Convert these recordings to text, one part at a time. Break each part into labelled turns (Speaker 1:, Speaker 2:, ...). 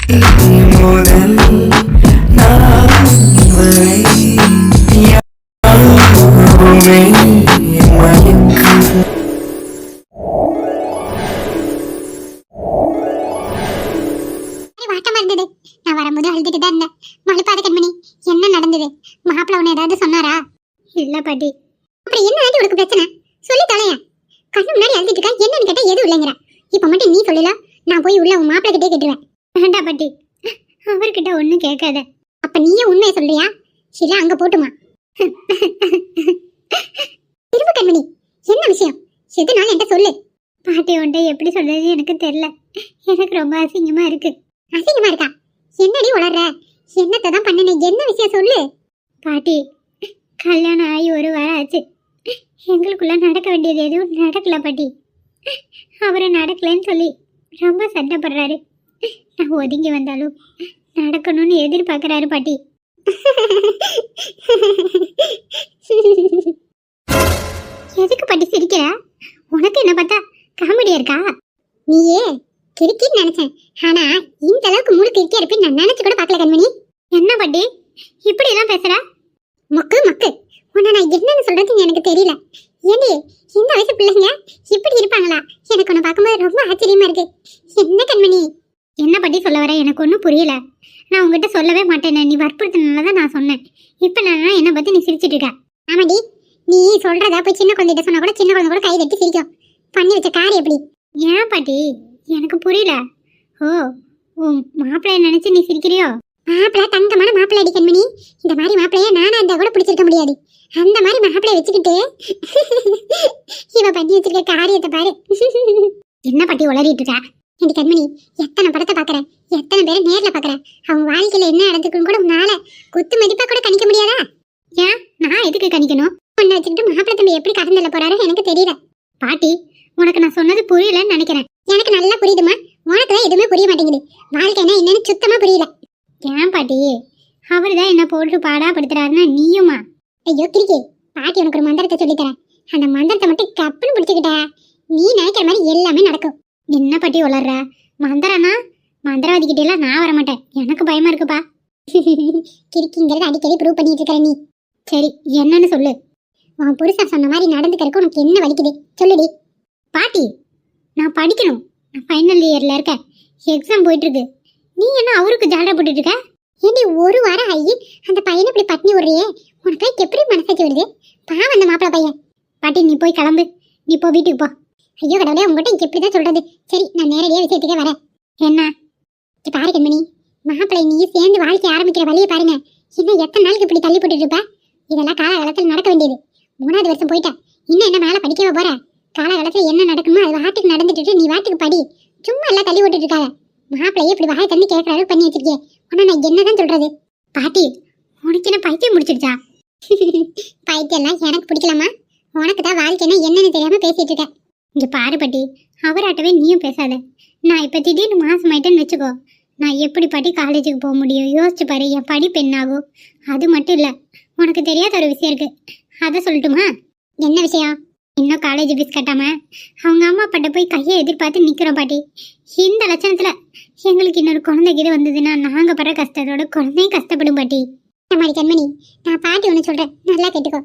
Speaker 1: முதல் நான் வரை யாருமே மயக்கம்.
Speaker 2: வாட்டமா இருந்தது. நான் வரும்போது அழுதுட்டு தான் இருந்தேன். மழுப்பாத கண்மணி, என்ன நடந்தது? மாப்பிள்ள உன்னை ஏதாவது சொன்னாரா? இல்ல பாட்டி. அப்புறம் என்ன ஆண்டி உனக்கு பிரச்சனை? சொல்லி தொலையா. கண்ணு முன்னாடி அழுதுட்டு இருக்கா, என்னன்னு கேட்டா எதுவும் இல்லைங்கிற. இப்ப மட்டும் நீ சொல்லல, நான் போய் உள்ள உன் மாப்பிள்ள கிட்டே கேட்டுருவேன். வேண்டாம் பாட்டி, அவர்கிட்ட ஒண்ணும் கேட்காத. அப்ப நீயே உண்மையை சொல்றியா? இல்ல அங்க போட்டுமா? திரும்ப கண்மணி, என்ன விஷயம்? எதுனாலும் என்கிட்ட சொல்லு. பாட்டி உன்ட்ட எப்படி சொல்றது எனக்கு தெரியல. எனக்கு ரொம்ப அசிங்கமா இருக்கு. அசிங்கமா இருக்கா? என்னடி உளற? என்னத்தை தான் பண்ணனே? என்ன விஷயம் சொல்லு. பாட்டி, கல்யாணம் ஆகி ஒரு வாரம் ஆச்சு. எங்களுக்குள்ள நடக்க வேண்டியது எதுவும் நடக்கல பாட்டி. அவரை நடக்கலன்னு சொல்லி ரொம்ப சண்டைப்படுறாரு. நான் ஒதுங்கி வந்தாலும் நடக்கணும்னு எதிர்பார்க்கறாரு பாட்டி. எதுக்கு பாட்டி சிரிக்கிற? உனக்கு என்ன பார்த்தா காமெடியா இருக்கா? நீயே கிரிக்கின்னு நினைச்சேன். ஆனா இந்த அளவுக்கு முழு கிரிக்கியா இருப்பேன்னு நான் நினைச்சு கூட பார்க்கல கண்மணி. என்ன பாட்டி இப்படி எல்லாம் பேசுற? மக்கு மக்கு, உன்னை நான் என்னன்னு சொல்றதுன்னு எனக்கு தெரியல. ஏண்டி இந்த வயசு பிள்ளைங்க இப்படி இருப்பாங்களா? எனக்கு உன்னை பார்க்கும்போது ரொம்ப ஆச்சரியமா இருக்கு. என்ன கண்மணி? என்ன பாட்டி சொல்ல வர? எனக்கு ஒன்றும் புரியல. நான் உங்ககிட்ட சொல்லவே மாட்டேனே, நீ வற்புறுத்தினாலதான் நான் சொன்னேன். இப்ப நான் என்ன பத்தி நீ சிரிச்சிட்டு இருக்க? ஆமாடி, நீ சொல்றதா போய் சின்ன குழந்தைகிட்ட சொன்னா கூட சின்ன குழந்தை கூட கை தட்டி சிரிக்கும். பண்ணி வச்ச காரியம் எப்படி? ஏன் பாட்டி எனக்கு புரியல. ஓ, உன் மாப்பிள்ளைய நினைச்சு நீ சிரிக்கிறியோ? மாப்பிள்ளை தங்கமான மாப்பிள்ளை அடி கண்மணி. இந்த மாதிரி மாப்பிள்ளைய நானா இருந்தா கூட பிடிச்சிருக்க முடியாது. அந்த மாதிரி மாப்பிள்ளைய வச்சுக்கிட்டு இவ பண்ணி வச்சிருக்க காரியத்தை பாரு. என்ன பாட்டி உளறிட்டு இருக்கா? இந்த கண்மணி, எத்தனை படத்தை பாக்குறேன், எத்தனை பேரை நேர்ல பாக்குறேன். அவங்க வாழ்க்கையில என்ன நடந்துக்குன்னு கூட உன்னால குத்து மதிப்பா கூட கணிக்க முடியாதா? ஏன் நான் எதுக்கு கணிக்கணும்? உன்னை வச்சுக்கிட்டு மாப்பிள்ளை தம்பி எப்படி கடந்தல போறாரோ எனக்கு தெரியல. பாட்டி, உனக்கு நான் சொன்னது புரியலன்னு நினைக்கிறேன். எனக்கு நல்லா புரியுதுமா. உனக்கு தான் எதுவுமே புரிய மாட்டேங்குது. வாழ்க்கைனா என்னன்னு சுத்தமா புரியல. ஏன் பாட்டி, அவருதான் என்ன போட்டு பாடா படுத்துறாருன்னா நீயுமா? ஐயோ கிரிக்கி, பாட்டி உனக்கு ஒரு மந்திரத்தை சொல்லித்தரேன். அந்த மந்திரத்தை மட்டும் கப்புன்னு பிடிச்சுக்கிட்ட நீ நினைக்கிற மாதிரி எல்லாமே நடக்கும். என்ன பாட்டி உளர்ற? மந்திரனா? மந்திரவாதிக்கிட்டே எல்லாம் நான் வரமாட்டேன். எனக்கு பயமா இருக்குப்பா. கிரிக்கிங்கிறத அடிக்கடி ப்ரூவ் பண்ணிட்டு இருக்கிற நீ. சரி, என்னன்னு சொல்லு. உன் புருஷன் சொன்ன மாதிரி நடந்துக்கிறதுக்கு உனக்கு என்ன வலிக்குது சொல்லுடி. பாட்டி, நான் படிக்கணும். நான் ஃபைனல் இயர்ல இருக்கேன். எக்ஸாம் போயிட்டு இருக்கு. நீ என்ன அவருக்கு ஜாலரா போட்டுட்டு இருக்க? ஏண்டி ஒரு வாரம் ஆகி அந்த பையனை இப்படி பட்னி விடுறியே, உனக்கு எப்படி மனசாச்சு வருது? பாவம் அந்த மாப்பிள்ளை பையன். பாட்டி நீ போய் கிளம்பு, நீ போ வீட்டுக்கு போ. ஐயோ கடவுளே, உங்ககிட்ட எப்படிதான் சொல்றது? சரி, நான் நேரடியாக விஷயத்துக்கே வரேன். என்ன பாரு கண்மணி, மாப்பிள்ளை நீ சேர்ந்து வாழ்க்கை ஆரம்பிக்கிற வழியை பாருங்க. இன்னும் எத்தனை நாளுக்கு இப்படி தள்ளி போட்டுட்டு இருப்ப? இதெல்லாம் காலகாலத்தில் நடக்க வேண்டியது. 3வது வருஷம் போயிட்டேன், இன்னும் என்ன மேலே படிக்கவா போற? காலகாலத்தில் என்ன நடக்குமோ அது வாட்டுக்கு நடந்துட்டு நீ வாட்டுக்கு படி. சும்மா எல்லாம் தள்ளி விட்டுட்டு இருக்காத. மாப்பிள்ளையே இப்படி வாய் தண்ணி கேட்கற அளவுக்கு பண்ணி வச்சிருக்கே. ஆனா நான் என்னதான் சொல்றது? பாட்டி, உனக்கு என்ன பைத்தியம் முடிச்சிருச்சா? பைத்தியம்லாம் எனக்கு பிடிக்கலாமா? உனக்கு தான் வாழ்க்கைன்னா என்னன்னு தெரியாம பேசிட்டு இருக்க. இங்க பாரு பாட்டி, அவராட்டவே நீயும் பேசாத. நான் இப்ப திடீர்னு மாசம் ஆயிட்டேன்னு வச்சுக்கோ, நான் எப்படி பாட்டி காலேஜுக்கு போக முடியும்? யோசிச்சு பாரு, என் படிப்பு என்ன ஆகும்? அது மட்டும் இல்ல, உனக்கு தெரியாத ஒரு விஷயம் இருக்கு, அதை சொல்லட்டுமா? என்ன விஷயம்? இன்னும் காலேஜ் ஃபீஸ் கட்டாம அவங்க அம்மா அப்பாட்ட போய் கையை எதிர்பார்த்து நிக்கிறோம் பாட்டி. இந்த லட்சணத்துல எங்களுக்கு இன்னொரு குழந்தைக்கு இது வந்ததுன்னா நாங்க படுற கஷ்டத்தோட குழந்தையும் கஷ்டப்படும் பாட்டி. இந்த மாதிரி கண்மணி, நான் பாட்டி ஒன்று சொல்றேன், நல்லா கேட்டுக்கோ.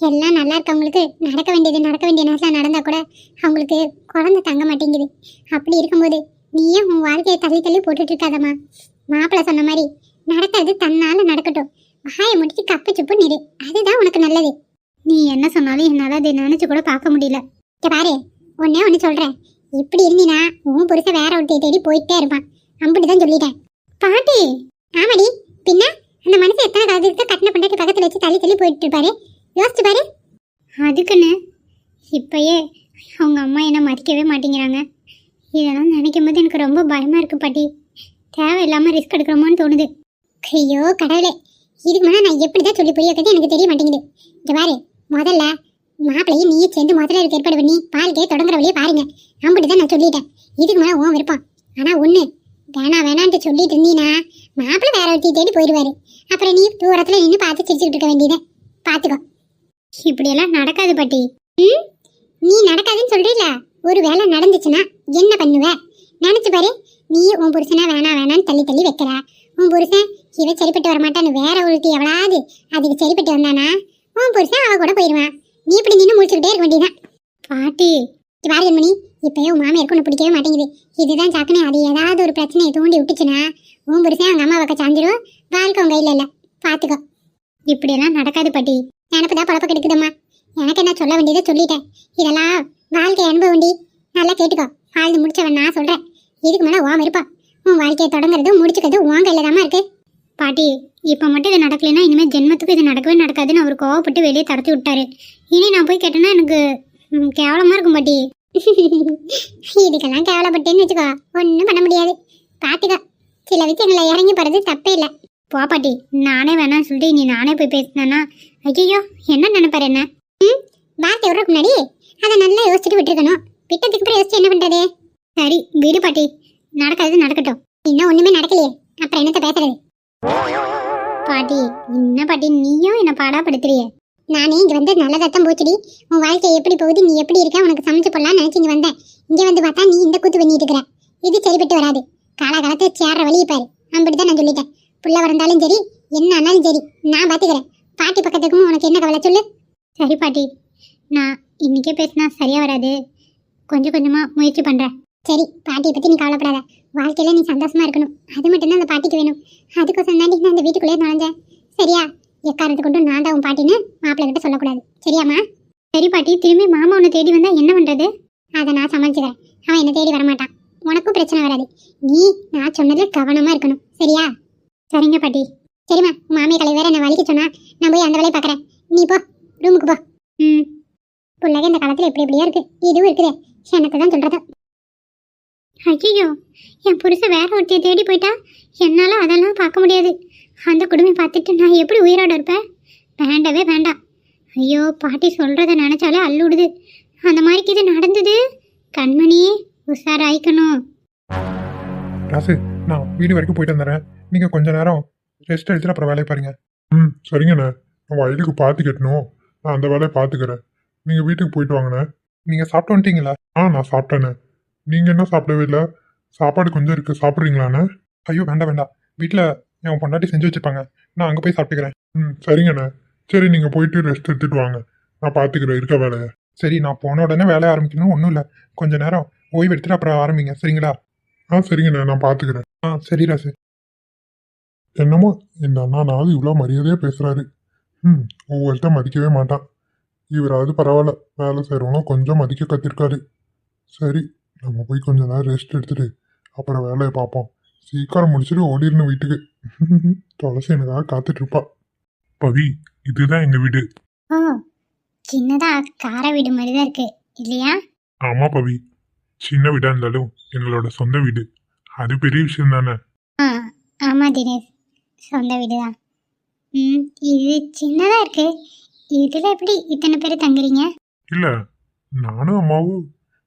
Speaker 2: எல்லாம் நல்லா இருக்கவங்களுக்கு நடக்க வேண்டிய நேரத்தில் நடந்தா கூட அவங்களுக்கு குழந்தை தங்க மாட்டேங்குது. அப்படி இருக்கும்போது நீயே உன் வாழ்க்கையை தள்ளி தள்ளி போட்டுட்டு இருக்காதம்மா. மாப்பிள்ளை சொன்ன மாதிரி நடக்கிறது தன்னால நடக்கட்டும். வாயை முடிச்சு கப்பு சுப்பு நிறு, அதுதான் உனக்கு நல்லது. நீ என்ன சொன்னாலும் என்னால அதை நினைச்சு கூட பார்க்க முடியல. பாரு, ஒன்னே ஒன்று சொல்றேன், இப்படி இருந்தீனா உன் புருஷன் வேற ஒருத்தையை தேடி போயிட்டே இருப்பான். அப்படிதான் சொல்லிட்டேன். பாட்டி, ஆமாடி, பின்ன அந்த மனுஷன் எத்தனை காலத்துக்கு கட்டின பண்ணாட்டி பக்கத்துல வச்சு தள்ளி தள்ளி போயிட்டு இருப்பாரு. யோசிச்சு பாரு. அதுக்குன்னு இப்பயே அவங்க அம்மா என்ன மதிக்கவே மாட்டேங்கிறாங்க. இதெல்லாம் நினைக்கும் போது எனக்கு ரொம்ப பயமா இருக்கு பாட்டி. தேவையில்லாம ரிஸ்க் எடுக்கிறோமோன்னு தோணுது. ஐயோ கடவுளே, இதுக்கு மேலே நான் எப்படிதான் சொல்லி புரிய வைக்கிறது எனக்கு தெரிய மாட்டேங்குது. இங்க பாரு, முதல்ல மாப்பிள்ளையும் நீயே சேர்ந்து முதல்ல இருக்க ஏற்பாடு பண்ணி வாழ்க்கையை தொடங்குற வழியே பாருங்க. அப்படிதான் நான் சொல்லிட்டேன். இதுக்கு மேலே உன் விருப்பம். ஆனா ஒண்ணு, வேணான்ட்டு சொல்லிட்டு இருந்தீனா மாப்பிள்ளை வேற ஒருத்தி தேடி போயிடுவாரு. அப்புறம் நீ தூரத்துல நின்று பார்த்து சிரிச்சுக்கிட்டு இருக்க வேண்டியதை பாத்துக்கோ. இப்படியெல்லாம் நடக்காது பாட்டி. நீ நடக்காதுன்னு சொல்றீல, ஒரு வேலை நடந்துச்சுன்னா என்ன பண்ணுவ? நினைச்சு பாரு, நீ நீ உன் புருஷனா வேணாம் வேணான்னு தள்ளி தள்ளி வைக்கிற. உன் புருஷன் இவ சரிப்பட்டு வரமாட்டான்னு வேற ஒருத்தி எவளாவது அதுக்கு சரிப்பட்டு வந்தானா உன் புருஷன் அவ கூட போயிடுவான். நீ இப்படி நின்று முடிச்சுக்கிட்டே இருக்க வேண்டியதான். பாட்டி பாரு கண்மணி, இப்பயே உன் மாமியாருக்கு ஒன்று பிடிக்கவே மாட்டேங்குது. இதுதான் சாக்குனே. அது ஏதாவது ஒரு பிரச்சனையை தூண்டி விட்டுச்சுன்னா உன் புருஷன் அவங்க அம்மா பக்கம் சாஞ்சிடும். வாழ்க்கை உங்க கையில் இல்லை, பார்த்துக்கோ. இப்படியெல்லாம் நடக்காது பாட்டி. நினப்புதான் பழப்ப கெடுக்குதம்மா. எனக்கு என்ன சொல்ல வேண்டியதை சொல்லிட்டேன். இதெல்லாம் வாழ்க்கை அனுபவ வேண்டி நல்லா கேட்டுக்கோ. வாழ்ந்து முடிச்சவன் நான் சொல்கிறேன். இதுக்கு மேலே ஓம் இருப்பா. உன் வாழ்க்கையை தொடங்குறதும் முடிச்சுக்கிறது உன் கையில் தாம்மா இருக்கு. பாட்டி இப்போ மட்டும் இது நடக்கலைன்னா இனிமேல் ஜென்மத்துக்கு இது நடக்கவே நடக்காதுன்னு அவர் கோவப்பட்டு வெளியே தடுத்து விட்டாரு. இனி நான் போய் கேட்டேன்னா எனக்கு கேவலமாக இருக்கும் பாட்டி. இதுக்கெல்லாம் கேவலப்பட்டேன்னு வச்சுக்கோ, ஒன்றும் பண்ண முடியாது. பார்த்துக்கோ. சில விஷயங்களை இறங்கி போகிறது தப்பே இல்லை. போ பாட்டி. நானே வேணாம்னு சொல்லிட்டு நீ நானே போய் பேசினேன்னா ஐயோ என்ன நினைப்பாரு என்ன? வார்த்தை விடுறதுக்கு முன்னாடி அதை நல்லா யோசிச்சுட்டு விட்டுருக்கணும். விட்டதுக்கு அப்புறம் யோசிச்சு என்ன பண்ணுறது? சரி விடு பாட்டி, நடக்காது நடக்கட்டும். இன்னும் ஒன்றுமே நடக்கலையே, அப்புறம் என்னத்தை பேசுறது? பாட்டி என்ன பாட்டி நீயும் என்னை பாடாப்படுத்துறிய? நானே இங்கே வந்து நல்லதாத்தான் போச்சுடி. உன் வாழ்க்கை எப்படி போகுது, நீ எப்படி இருக்க, உனக்கு சமைச்சு போடலாம்னு நினச்சி இங்கே வந்தேன். இங்கே வந்து பார்த்தா நீ இந்த கூத்து பண்ணிட்டு இருக்கிற. இது சரிப்பட்டு வராது. காலகாலத்தை சேர்ற வழியை பாரு. அப்படிதான் நான் சொல்லிட்டேன். புள்ள வந்தாலும் சரி என்ன ஆனாலும் சரி நான் பார்த்துக்கிறேன். பாட்டி பக்கத்துக்கும் உனக்கு என்ன கவலை சொல்லு? சரி பாட்டி, நான் இன்னைக்கே பேசினா சரியா வராது. கொஞ்சம் கொஞ்சமாக முயற்சி பண்ணுறேன். சரி பாட்டியை பற்றி நீ கவலைப்படாத. வாழ்க்கையில் நீ சந்தோஷமா இருக்கணும். அது மட்டும்தான் அந்த பாட்டிக்கு வேணும். அதுக்கோசம் தாண்டி நான் அந்த வீட்டுக்குள்ளேயே நுழைஞ்சேன். சரியா? எக்காரணத்தை கொண்டு நான் தான் உன் பாட்டின்னு மாப்பிள்ளை கிட்ட சொல்லக்கூடாது. சரியாம்மா? சரி பாட்டி. திரும்பி மாமா உன்னை தேடி வந்தா என்ன பண்ணுறது? அதை நான் சமாளிச்சுக்கிறேன். அவன் என்னை தேடி வரமாட்டான். உனக்கும் பிரச்சனை வராது. நீ நான் சொன்னதில் கவனமாக இருக்கணும். சரியா? சரிங்க பாட்டி. சரிம்மா, உன் மாமியை கலை வேற என்ன வலிக்க சொன்னா நான் போய் அந்த வேலையை பார்க்குறேன். நீ போ, ரூமுக்கு போ. பிள்ளைங்க இந்த காலத்தில் எப்படி எப்படியா இருக்கு. இதுவும் இருக்குதே, எனக்கு தான் சொல்கிறது. ஐயோ, என் புருஷன் வேற ஒருத்தையை தேடி போயிட்டா என்னால் அதெல்லாம் பார்க்க முடியாது. அந்த குடும்பம் பார்த்துட்டு நான் எப்படி உயிரோட இருப்பேன்? வேண்டவே வேண்டாம். ஐயோ, பாட்டி சொல்கிறத நினச்சாலே அள்ளுடுது. அந்த மாதிரிக்கு இது நடந்தது. கண்மணியே உஷாராயிக்கணும்.
Speaker 3: ராசு, நான் வீடு வரைக்கும் போயிட்டு வந்துடுறேன். நீங்கள் கொஞ்ச நேரம் ரெஸ்ட் எடுத்துட்டு அப்புறம் வேலையை பாருங்க. சரிங்கண்ணே. நான் வயலுக்கு பார்த்து கட்டணும். நான் அந்த வேலையை பார்த்துக்கிறேன். நீங்கள் வீட்டுக்கு போயிட்டு வாங்கண்ணே. நீங்கள் சாப்பிட்டு வந்துட்டீங்களா? நான் சாப்பிட்டேண்ணே. நீங்கள் என்ன சாப்பிடவே இல்லை? சாப்பாடு கொஞ்சம் இருக்குது, சாப்பிட்றீங்களாண்ணே? ஐயோ வேண்டாம் வேண்டாம், வீட்டில் என் பொண்டாட்டி செஞ்சு வச்சுருப்பாங்க. நான் அங்கே போய் சாப்பிட்டுக்கிறேன். சரிங்கண்ணே. சரி, நீங்கள் போயிட்டு ரெஸ்ட் எடுத்துகிட்டு வாங்க. நான் பார்த்துக்கிறேன் இருக்க வேலையை. சரி, நான் போன உடனே வேலையை ஆரம்பிக்கணும் ஒன்றும் இல்லை. கொஞ்ச நேரம் ஓய்வு எடுத்துட்டு அப்புறம் ஆரம்பிங்க. சரிங்களா? சரிங்கண்ணே, நான் பார்த்துக்கிறேன். சரி ராசு. என்னமோ இந்த அண்ணானாவது இவ்வளோ மரியாதையாக பேசுகிறாரு. ஒவ்வொருத்தர் மதிக்கவே மாட்டான். இவராவது பரவாயில்ல, வேலை செய்கிறவங்களும் கொஞ்சம் மதிக்க கத்திருக்காரு. சரி, நம்ம போய் கொஞ்ச நேரம் ரெஸ்ட் எடுத்துட்டு அப்புறம் வேலையை பார்ப்போம். சீக்கிரம் முடிச்சுட்டு ஓடிடணும் வீட்டுக்கு. துளசி எனக்காக காத்துட்டு இருப்பா. பவி, இதுதான் எங்க வீடு.
Speaker 2: ஓ, சின்னதா கார வீடு மாதிரி தான் இருக்கு இல்லையா?
Speaker 3: ஆமா பவி, சின்ன வீடா இருந்தாலும் எங்களோட சொந்த வீடு. அது பெரிய விஷயம் தானே?
Speaker 2: ஆமா தினேஷ், சொந்த வீடு தான். இது சின்னதா இருக்கு. இதுல எப்படி இத்தனை பேர் தங்குறீங்க?
Speaker 3: இல்ல, நானும் அம்மாவும்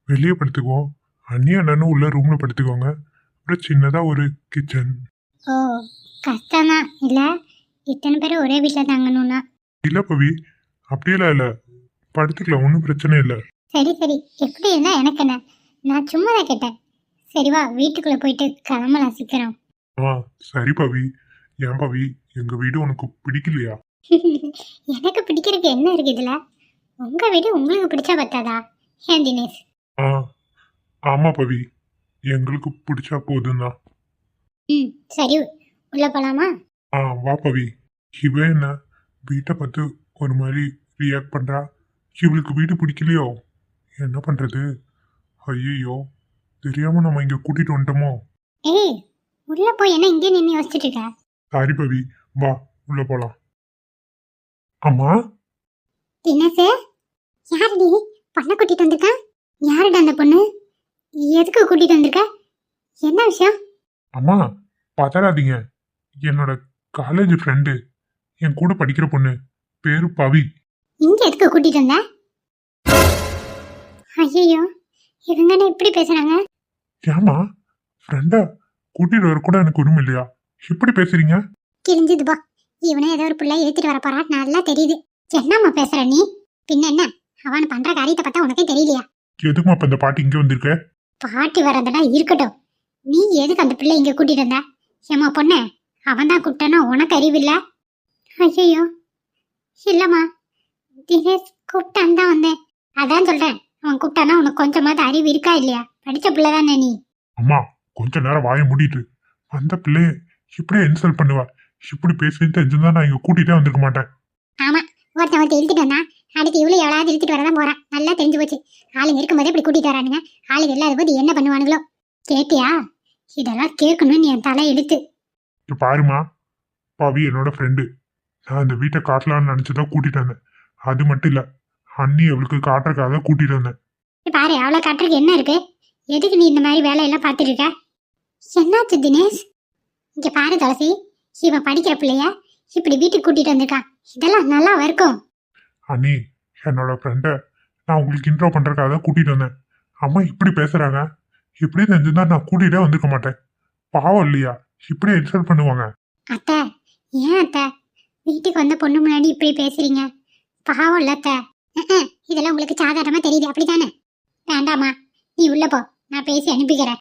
Speaker 3: வெளியே படுத்துக்குவோம். அண்ணி அண்ணனும் உள்ள ரூம்ல படுத்துக்குவாங்க. அப்புறம் சின்னதா ஒரு கிச்சன்.
Speaker 2: ஓ, கஷ்டம்தான் இல்ல இத்தனை பேர் ஒரே வீட்டில் தங்கணும்னா?
Speaker 3: இல்ல பவி, அப்படியெல்லாம் இல்ல, படுத்துக்கலாம், ஒன்றும் பிரச்சனை இல்லை.
Speaker 2: சரி சரி, எப்படி இருந்தா எனக்கு என்ன, நான் சும்மா தான் கேட்டேன். சரி வா, வீட்டுக்குள்ள போயிட்டு கிளம்பலாம் சீக்கிரம்.
Speaker 3: சரி பவி. ஏன் பவி, எங்க வீடு உனக்கு பிடிக்கலையா?
Speaker 2: எனக்கு பிடிக்கிறதுக்கு என்ன இருக்கு இதுல? உங்க வீடு உங்களுக்கு பிடிச்சா பத்தாதா ஏன் தினேஷ்?
Speaker 3: ஆமா பவி, எங்களுக்கு பிடிச்சா போதும் தான்.
Speaker 2: சரி, உள்ள போலாமா?
Speaker 3: வா பவி. இவ என்ன வீட்டை பார்த்து ஒரு மாதிரி ரியாக்ட் பண்றா? இவளுக்கு வீடு பிடிக்கலையோ? என்ன பண்றது? ஐயோ, தெரியாம நம்ம இங்க கூட்டிட்டு வந்துட்டோமோ?
Speaker 2: ஏய், உள்ள போய் என்ன இங்கே நின்று யோசிச்சுட்டு இருக்க?
Speaker 3: சாரி பவி, வா உள்ள போலாம். அம்மா.
Speaker 2: தினேஷ், யாருடி பொண்ணை கூட்டிட்டு வந்திருக்க? யாருடா அந்த பொண்ணு? எதுக்கு கூட்டிட்டு வந்திருக்க? என்ன விஷயம்?
Speaker 3: அம்மா, பதறாதீங்க. என்னோட காலேஜ் ஃப்ரெண்டு, என் கூட படிக்கிற பொண்ணு, பேரு பவி.
Speaker 2: இங்க எதுக்கு கூட்டிட்டு வந்த? ஐயோ, இவங்க என்ன இப்படி பேசுறாங்க?
Speaker 3: ஏமா, ஃப்ரெண்டா கூட்டிட்டு வர கூட எனக்கு உரிமை இல்லையா? இப்படி பேசுறீங்க?
Speaker 2: கிழிஞ்சது பா. இவனை ஏதோ ஒரு பிள்ளை ஏத்திட்டு வர போறா, நல்லா தெரியுது. என்னம்மா பேசுற நீ? பின்ன என்ன, அவன் பண்ற காரியத்தை பார்த்தா உனக்கே தெரியலையா?
Speaker 3: எதுக்குமா இப்ப இந்த பாட்டி இங்க வந்திருக்க?
Speaker 2: பாட்டி வர்றதுனா இருக்கட்டும், நீ எதுக்கு அந்த பிள்ளை இங்க கூட்டிட்டு வந்த? ஏமா பொண்ணு, அவன் தான் கூப்பிட்டானா உனக்கு அறிவில்ல? ஐயோ இல்லம்மா, தினேஷ் கூப்பிட்டான் தான் வந்தேன். அதான் சொல்றேன், அவன் கூப்பிட்டானா உனக்கு கொஞ்சமாவது அறிவு இருக்கா இல்லையா? படிச்ச பிள்ளை தானே நீ.
Speaker 3: அம்மா கொஞ்ச நேரம் வாயை மூடிட்டு அந்த பிள்ளைய இப்படியே இன்சல்ட் பண்ணுவா. இப்படி பேசுன்னு தெரிஞ்சிருந்தா நான் இங்க கூட்டிட்டே வந்திருக்க மாட்டேன்.
Speaker 2: ஆமா, ஒருத்தன் இழுத்துட்டு வந்தான், அடுத்து இவ்வளவு எவ்வளவு இழுத்துட்டு வரதான் போறான். நல்லா தெரிஞ்சு போச்சு. ஆளுங்க இருக்கும்போதே இப்படி கூட்டிட்டு வரானுங்க. ஆளுங்க இல்லாத போது என்ன பண்ணுவானுங்களோ. கேட்டியா? இதெல்லாம் கேட்கணும்னு என் தலை எடுத்து.
Speaker 3: இங்க பாருமா, பவி என்னோட ஃப்ரெண்டு. நான் இந்த வீட்டை காட்டலாம்னு நினைச்சுதான் கூட்டிட்டு வந்தேன். அது மட்டும் இல்ல, அண்ணி அவளுக்கு காட்டுறதுக்காக கூட்டிட்டு வந்தேன்.
Speaker 2: பாரு, அவளை காட்டுறதுக்கு என்ன இருக்கு? எதுக்கு நீ இந்த மாதிரி வேலையெல்லாம் பார்த்துட்டு இருக்க? என்னாச்சு தினேஷ்? இங்க பாரு துளசி, இவன் படிக்கிற பிள்ளைய இப்படி வீட்டுக்கு கூட்டிட்டு வந்திருக்கான். இதெல்லாம் நல்லா இருக்கும்.
Speaker 3: அண்ணி, என்னோட ஃப்ரெண்டை நான் உங்களுக்கு இன்ட்ரோ பண்றதுக்காக கூட்டிட்டு வந்தேன். அம்மா இப்படி பேசுறாங்க. இப்படியே தெரிஞ்சிருந்தா நான் கூட்டிட்டே வந்திருக்க மாட்டேன். பாவம் இல்லையா? இப்படியே இன்சல்ட் பண்ணுவாங்க.
Speaker 2: அத்தை, ஏன் அத்தை வீட்டுக்கு வந்த பொண்ணு முன்னாடி இப்படி பேசுறீங்க? பாவம் இல்ல அத்தை. இதெல்லாம் உங்களுக்கு சாதாரணமா தெரியுது அப்படித்தானே? வேண்டாமா, நீ உள்ள போ, நான் பேசி அனுப்பிக்கிறேன்.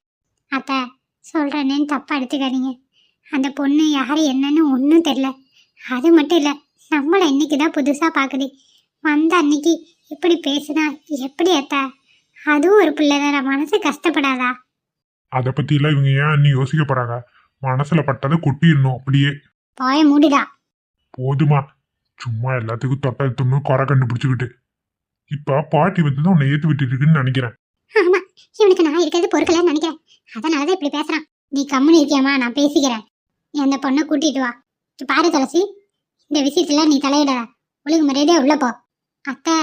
Speaker 2: அத்தை சொல்றேன்னு தப்பா எடுத்துக்காதீங்க. அந்த பொண்ணு யாரு என்னன்னு ஒன்றும் தெரியல. அது மட்டும் இல்ல, நம்மள இன்னைக்குதான் புதுசா பாக்குது. வந்த அன்னைக்கு இப்படி பேசுனா எப்படி அத்தை? அதுவும் ஒரு பிள்ளைதான, மனசு கஷ்டப்படாதா?
Speaker 3: அதை பத்தி எல்லாம் இவங்க ஏன் அண்ணி யோசிக்க போறாங்க? மனசுல பட்டதை கொட்டிடணும் அப்படியே.
Speaker 2: போய மூடுதா.
Speaker 3: போதுமா, சும்மா எல்லாத்துக்கும் தொட்டது துண்ணு குறை கண்டுபிடிச்சுக்கிட்டு. இப்ப பாட்டி வந்து உன்னை ஏத்து விட்டுட்டு இருக்குன்னு நினைக்கிறேன்.
Speaker 2: ஆமா, இவனுக்கு நான் இருக்கிறது பொறுக்கலன்னு நினைக்கிறேன். அதனாலதான் இப்படி பேசுறான். நீ கம்முன்னு இருக்கியாமா, நான் பேசிக்கிறேன். நீ அந்த பொண்ணை கூட்டிட்டு வா. பாரு துளசி, இந்த விஷயத்துல நீ தலையிடாத. ஒழுங்கு மரியாதையா உள்ள போ. அத்தை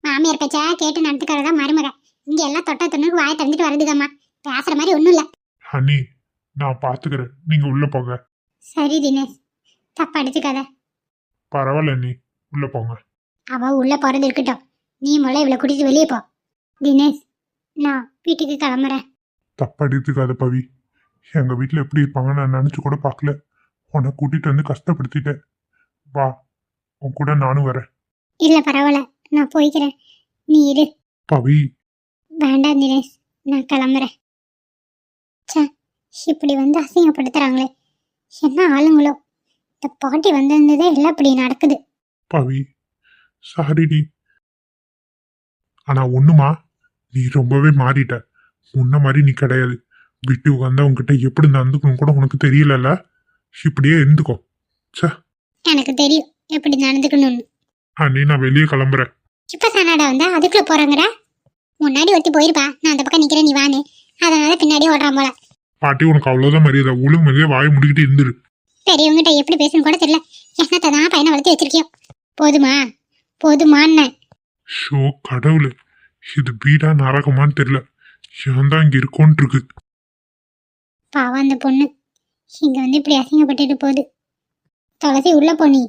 Speaker 2: மாமியார் பேச்சா கேட்டு நடத்துக்கிறதா மருமக. இங்க எல்லாம் தொட்ட துண்ணுக்கு வாயை திறந்துட்டு வருதுகம்மா. பேசுற மாதிரி ஒண்ணும் இல்ல.
Speaker 3: அண்ணி, நான் பாத்துக்கிறேன், நீங்க உள்ள போங்க.
Speaker 2: சரி தினேஷ், தப்பா எடுத்துக்காத.
Speaker 3: பரவாயில்ல அண்ணி, உள்ள போங்க.
Speaker 2: அவ உள்ள போறது இருக்கட்டும், நீ முதல்ல இவளை கூட்டிட்டு வெளியே போ. தினேஷ், நான் வீட்டுக்கு கிளம்புறேன்.
Speaker 3: தப்பா எடுத்துக்காத பவி. எங்க வீட்டுல எப்படி இருப்பாங்கன்னு நான் நினைச்சு கூட பார்க்கல. உன்னை கூட்டிட்டு வந்து கஷ்டப்படுத்திட்டேன். வா, உன் கூட நானும் வரேன்.
Speaker 2: இல்ல பரவாயில்ல, நான் போய்க்கிறேன், நீ இரு.
Speaker 3: பவி,
Speaker 2: வேண்டாம் தினேஷ், நான் கிளம்புறேன். ச்சே, இப்படி வந்து அசிங்கப்படுத்துறாங்களே, என்ன ஆளுங்களோ. இந்த பாட்டி வந்திருந்ததே எல்லாம் இப்படி நடக்குது.
Speaker 3: பவி சாரிடி. ஆனா ஒண்ணுமா, நீ ரொம்பவே மாறிட்ட. முன்ன மாதிரி நீ கிடையாது. வீட்டுக்கு வந்தா உன்கிட்ட எப்படி நடந்துக்கணும் கூட உனக்கு தெரியலல்ல. இப்படியே இருந்துக்கோ. சே,
Speaker 2: எனக்கு தெரியும் எப்படி நடந்துக்கணும்னு.
Speaker 3: அண்ணி, நான் வெளியே கிளம்புறேன்.
Speaker 2: இப்ப சனாடா வந்தா அதுக்குள்ள போறாங்கற. முன்னாடி ஒருத்தி போயிருப்பா, நான் அந்த பக்கம் நிக்கிறேன், நீ வானு. அதனால பின்னாடி ஓடுறான் போல.
Speaker 3: பாட்டி, உனக்கு அவ்வளவுதான் மரியாதை. ஒழுங்கு மரியாதை வாயை முடிக்கிட்டு இருந்துரு.
Speaker 2: பெரியவங்கிட்ட எப்படி பேசணும் கூட தெரியல. என்னத்தை தான் பையனை வளர்த்து வச்சிருக்கியோ. போதுமா போதுமான்னு.
Speaker 3: ஷோ கடவுளே, இது வீடா நரகமான்னு தெரியல. ஏன் தான் இங்க இருக்கோன்ட்டு இருக்கு.
Speaker 2: பாவம் அந்த பொண்ணு இங்க வந்து இப்படி அசிங்கப்பட்டுட்டு போகுது. துளசி உள்ள போ நீ.